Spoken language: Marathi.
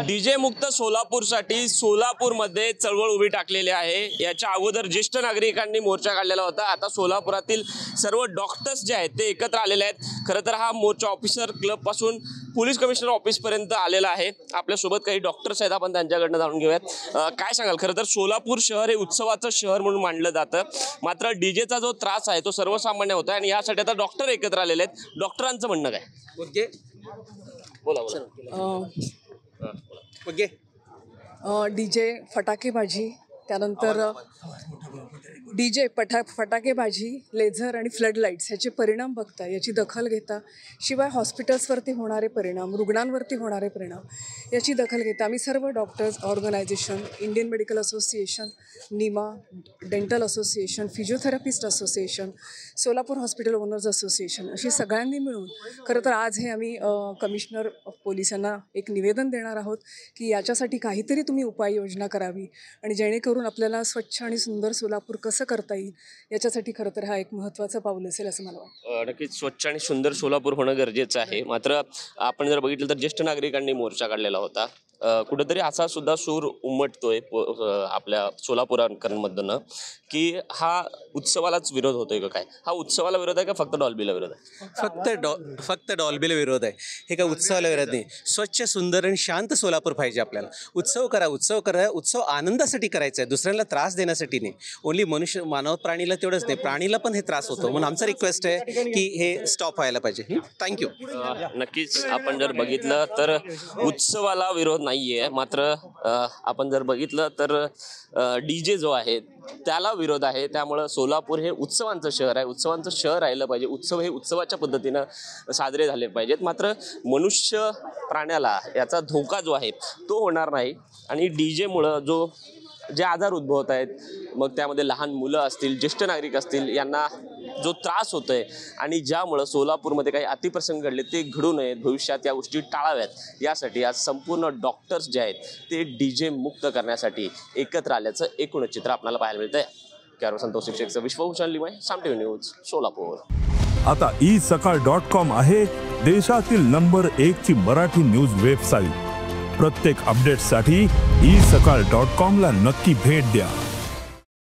डीजे मुक्त सोलापूरसाठी सोलापूरमध्ये चळवळ उभी टाकलेली आहे। याच्या अगोदर ज्येष्ठ नागरिकांनी मोर्चा काढलेला होता। आता सोलापुरातील सर्व डॉक्टर्स जे आहेत ते एकत्र आलेले आहेत। खरं तर हा मोर्चा ऑफिसर क्लब पासून पोलीस कमिशनर ऑफिस पर्यंत आलेला आहे। आपल्या सोबत काही डॉक्टर्स आहेत, आपण त्यांच्याकडनं जाणून घेऊयात। काय सांगाल? खरं तर सोलापूर शहर हे उत्सवाचं शहर म्हणून मानलं जातं, मात्र डीजेचा जो त्रास आहे तो सर्वसामान्य होता आणि यासाठी आता डॉक्टर एकत्र आलेले आहेत। डॉक्टरांचं म्हणणं काय? ओके, बोला बोला। ओके, डीजे फटाकेबाजी, त्यानंतर डीजे फटाकेबाजी, लेझर आणि फ्लड लाईट्स ह्याचे परिणाम बघता, याची दखल घेता, शिवाय हॉस्पिटल्सवरती होणारे परिणाम, रुग्णांवरती होणारे परिणाम याची दखल घेता आम्ही सर्व doctors organisation, Indian medical association, NIMA, dental association, physiotherapist association, Solapur hospital owners association अशी सगळ्यांनी मिळून खरं तर आज हे आम्ही कमिशनर ऑफ पोलिसांना एक निवेदन देणार आहोत की याच्यासाठी काहीतरी तुम्ही उपाययोजना करावी आणि जेणेकरून आपल्याला स्वच्छ आणि सुंदर सोलापूर कसं करता येईल याच्यासाठी खरं तर हा एक महत्त्वाचं पाऊल असेल असं मला वाटतं। नक्कीच स्वच्छ आणि सुंदर सोलापूर होणं गरजेचं आहे। मात्र आपण जर बघितलं तर ज्येष्ठ नागरिकांनी मोर्चा काढलेला होता। कुठेतरी असा सुद्धा सूर उमटतोय आपल्या सोलापुरांमधून की हा उत्सवालाच विरोध होतोय का? काय हा उत्सवाला विरोध आहे का फक्त डॉल्बीला विरोध आहे? फक्त डॉल्बीला विरोध आहे। हे काय उत्सवाला विरोध नाही। स्वच्छ, सुंदर आणि शांत सोलापूर पाहिजे आपल्याला। उत्सव करा, उत्सव आनंदासाठी करायचा आहे, दुसऱ्यांना त्रास देण्यासाठी नाही। ओन्ली मानव प्राणीला तेवढंच नाही, प्राणीला पण हे त्रास होतो, म्हणून आमचा रिक्वेस्ट आहे की हे स्टॉप व्हायला पाहिजे। थँक्यू। नक्कीच आपण जर बघितलं तर उत्सवाला विरोध नाहीये, मात्र आपण जर बघितलं तर डीजे जो आहे त्याला विरोध आहे। त्यामुळे सोलापूर हे उत्सवांचं शहर आहे, उत्सवांचं शहर राहिलं पाहिजे। उत्सव हे उत्सवाच्या पद्धतीनं साजरे झाले पाहिजेत, मात्र मनुष्य प्राण्याला याचा धोका जो आहे तो होणार नाही। आणि डीजेमुळं जे आजार उद्भवत आहेत, मग त्यामध्ये लहान मुलं असतील, ज्येष्ठ नागरिक असतील, यांना जो त्रास होतोय आणि ज्यामुळं सोलापूरमध्ये काही अतिप्रसंग घडले ते घडू नयेत, भविष्यात या गोष्टी टाळाव्यात, यासाठी आज संपूर्ण डॉक्टर्स जे आहेत ते डीजे मुक्त करण्यासाठी एकत्र आल्याचं एकूण चित्र आपल्याला पाहायला मिळतंय। कॅरो संतोष शिक्षकचं विश्वभूषण लिमाय, साम टीव्ही न्यूज, सोलापूर। आता isakal.com आहे देशातील नंबर 1 ची मराठी न्यूज वेबसाईट। प्रत्येक अपडेटसाठी isakal.com ला नक्की भेट द्या।